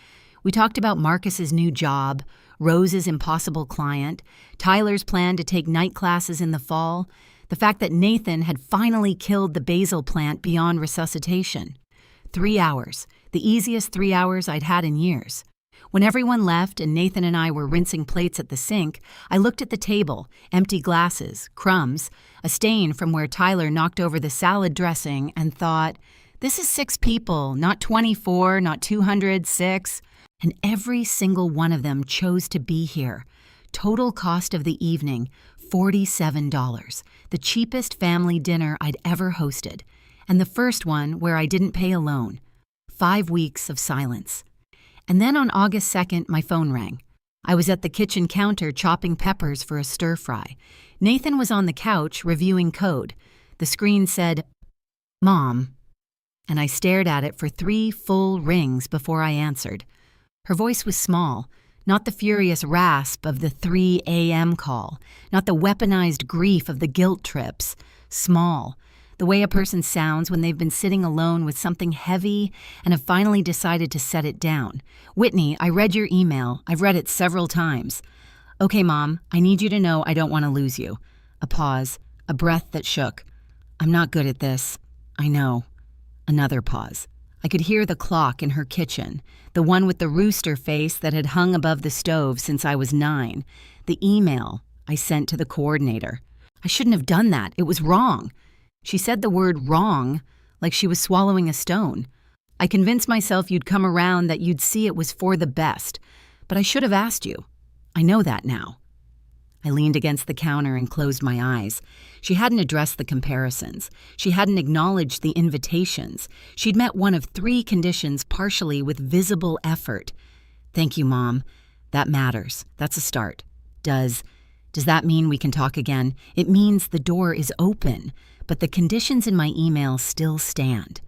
We talked about Marcus's new job, Rose's impossible client, Tyler's plan to take night classes in the fall, the fact that Nathan had finally killed the basil plant beyond resuscitation. 3 hours, the easiest 3 hours I'd had in years. When everyone left and Nathan and I were rinsing plates at the sink, I looked at the table, empty glasses, crumbs, a stain from where Tyler knocked over the salad dressing, and thought, this is 6 people, not 24, not 206. And every single one of them chose to be here. Total cost of the evening, $47, the cheapest family dinner I'd ever hosted, and the first one where I didn't pay alone. 5 weeks of silence. And then on August 2nd, my phone rang. I was at the kitchen counter chopping peppers for a stir-fry. Nathan was on the couch reviewing code. The screen said, Mom, and I stared at it for 3 full rings before I answered. Her voice was small, not the furious rasp of the 3 a.m. call, not the weaponized grief of the guilt trips. Small, the way a person sounds when they've been sitting alone with something heavy and have finally decided to set it down. Whitney, I read your email. I've read it several times. Okay, Mom, I need you to know I don't want to lose you. A pause, a breath that shook. I'm not good at this. I know. Another pause. I could hear the clock in her kitchen, the one with the rooster face that had hung above the stove since I was 9, the email I sent to the coordinator. I shouldn't have done that. It was wrong. She said the word wrong like she was swallowing a stone. I convinced myself you'd come around, that you'd see it was for the best, but I should have asked you. I know that now. I leaned against the counter and closed my eyes. She hadn't addressed the comparisons. She hadn't acknowledged the invitations. She'd met one of 3 conditions partially with visible effort. Thank you, Mom. That matters. That's a start. Does that mean we can talk again? It means the door is open, but the conditions in my email still stand.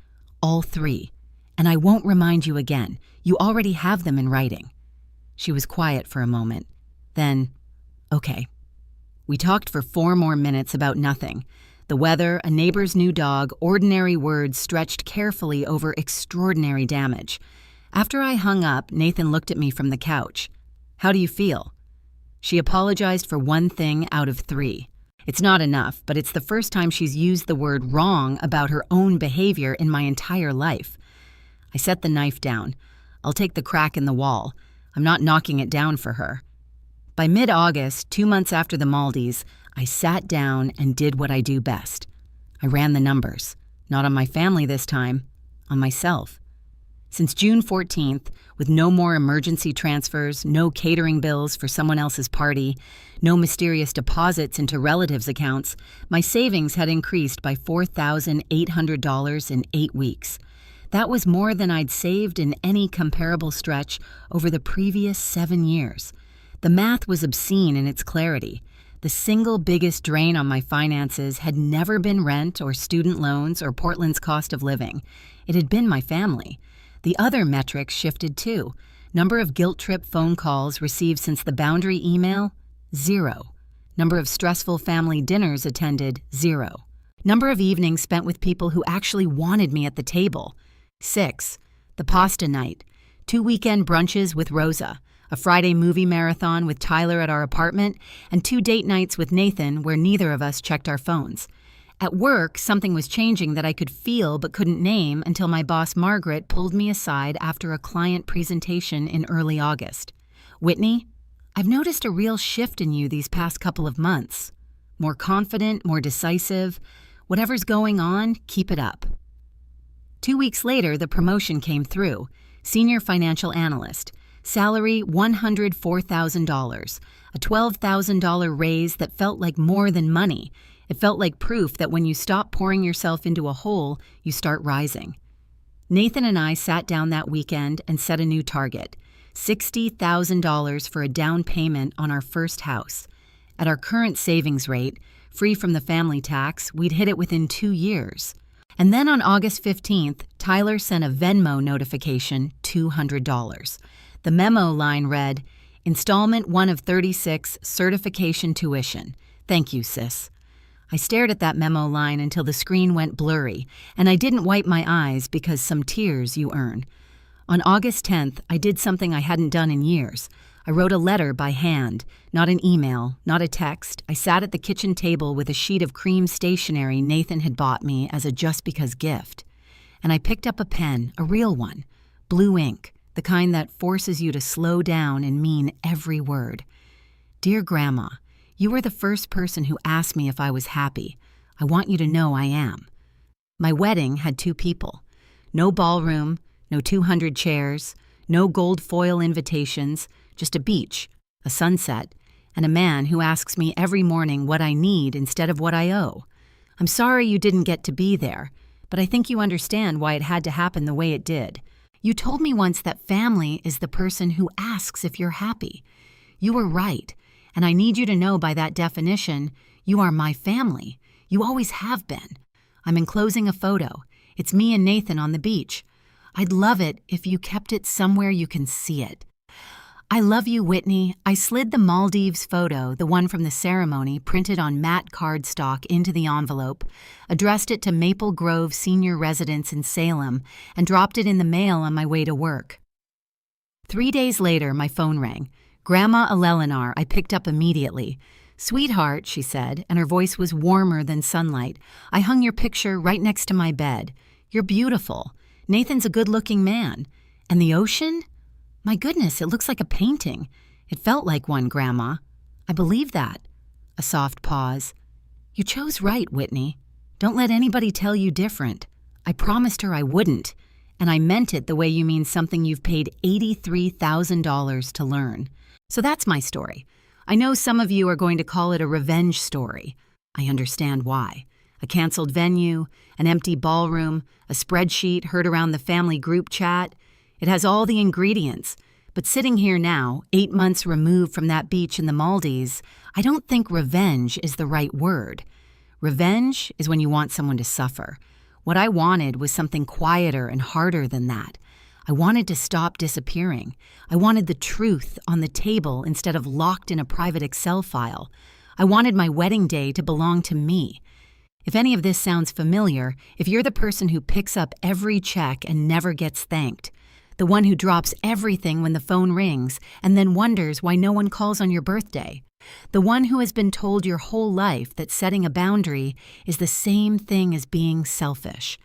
All 3. And I won't remind you again. You already have them in writing. She was quiet for a moment. Then, okay. We talked for 4 more minutes about nothing. The weather, a neighbor's new dog, ordinary words stretched carefully over extraordinary damage. After I hung up, Nathan looked at me from the couch. How do you feel? She apologized for 1 thing out of 3. It's not enough, but it's the first time she's used the word wrong about her own behavior in my entire life. I set the knife down. I'll take the crack in the wall. I'm not knocking it down for her. By mid-August, 2 months after the Maldives, I sat down and did what I do best. I ran the numbers. Not on my family this time, on myself. Since June 14th, with no more emergency transfers, no catering bills for someone else's party, no mysterious deposits into relatives' accounts, my savings had increased by $4,800 in 8 weeks. That was more than I'd saved in any comparable stretch over the previous 7 years. The math was obscene in its clarity. The single biggest drain on my finances had never been rent or student loans or Portland's cost of living. It had been my family. The other metrics shifted too. Number of guilt trip phone calls received since the boundary email, 0. Number of stressful family dinners attended, 0. Number of evenings spent with people who actually wanted me at the table, 6. The pasta night, 2 weekend brunches with Rosa, a Friday movie marathon with Tyler at our apartment, and 2 date nights with Nathan where neither of us checked our phones. At work, something was changing that I could feel but couldn't name until my boss Margaret pulled me aside after a client presentation in early August. "Whitney, I've noticed a real shift in you these past couple of months. More confident, more decisive. Whatever's going on, keep it up." 2 weeks later, the promotion came through. Senior financial analyst. Salary $104,000, a $12,000 raise that felt like more than money. It felt like proof that when you stop pouring yourself into a hole, you start rising. Nathan and I sat down that weekend and set a new target, $60,000 for a down payment on our first house. At our current savings rate, free from the family tax, we'd hit it within 2 years. And then on August 15th, Tyler sent a Venmo notification, $200. The memo line read, "Installment 1 of 36, certification tuition. Thank you, sis." I stared at that memo line until the screen went blurry, and I didn't wipe my eyes because some tears you earn. On August 10th, I did something I hadn't done in years. I wrote a letter by hand, not an email, not a text. I sat at the kitchen table with a sheet of cream stationery Nathan had bought me as a just because gift. And I picked up a pen, a real one, blue ink, the kind that forces you to slow down and mean every word. "Dear Grandma, you were the first person who asked me if I was happy. I want you to know I am." My wedding had 2 people. No ballroom, no 200 chairs, no gold foil invitations, just a beach, a sunset, and a man who asks me every morning what I need instead of what I owe. I'm sorry you didn't get to be there, but I think you understand why it had to happen the way it did. You told me once that family is the person who asks if you're happy. You were right, and I need you to know by that definition, you are my family. You always have been. I'm enclosing a photo. It's me and Nathan on the beach. I'd love it if you kept it somewhere you can see it. I love you, Whitney. I slid the Maldives photo, the one from the ceremony, printed on matte cardstock into the envelope, addressed it to Maple Grove Senior Residence in Salem, and dropped it in the mail on my way to work. 3 days later, my phone rang. Grandma Alelinar, I picked up immediately. "Sweetheart," she said, and her voice was warmer than sunlight. "I hung your picture right next to my bed. You're beautiful. Nathan's a good-looking man. And the ocean? My goodness, it looks like a painting. It felt like one, Grandma. I believe that." A soft pause. "You chose right, Whitney. Don't let anybody tell you different. I promised her I wouldn't, and I meant it the way you mean something you've paid $83,000 to learn." So that's my story. I know some of you are going to call it a revenge story. I understand why. A canceled venue, an empty ballroom, a spreadsheet heard around the family group chat. It has all the ingredients, but sitting here now, 8 months removed from that beach in the Maldives, I don't think revenge is the right word. Revenge is when you want someone to suffer. What I wanted was something quieter and harder than that. I wanted to stop disappearing. I wanted the truth on the table instead of locked in a private Excel file. I wanted my wedding day to belong to me. If any of this sounds familiar, if you're the person who picks up every check and never gets thanked, the one who drops everything when the phone rings and then wonders why no one calls on your birthday, the one who has been told your whole life that setting a boundary is the same thing as being selfish,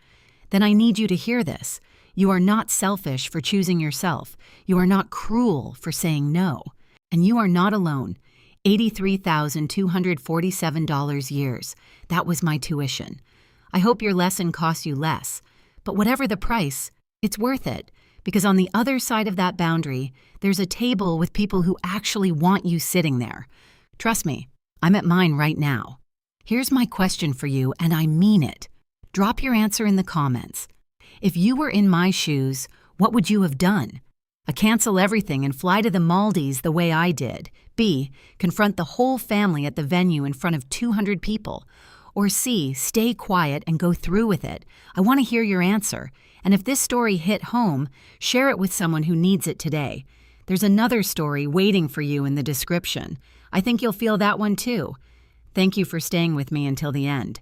then I need you to hear this. You are not selfish for choosing yourself. You are not cruel for saying no. And you are not alone. $83,247 years. That was my tuition. I hope your lesson costs you less. But whatever the price, it's worth it. Because on the other side of that boundary, there's a table with people who actually want you sitting there. Trust me, I'm at mine right now. Here's my question for you, and I mean it. Drop your answer in the comments. If you were in my shoes, what would you have done? A. Cancel everything and fly to the Maldives the way I did. B. Confront the whole family at the venue in front of 200 people. Or C. Stay quiet and go through with it. I want to hear your answer. And if this story hit home, share it with someone who needs it today. There's another story waiting for you in the description. I think you'll feel that one too. Thank you for staying with me until the end.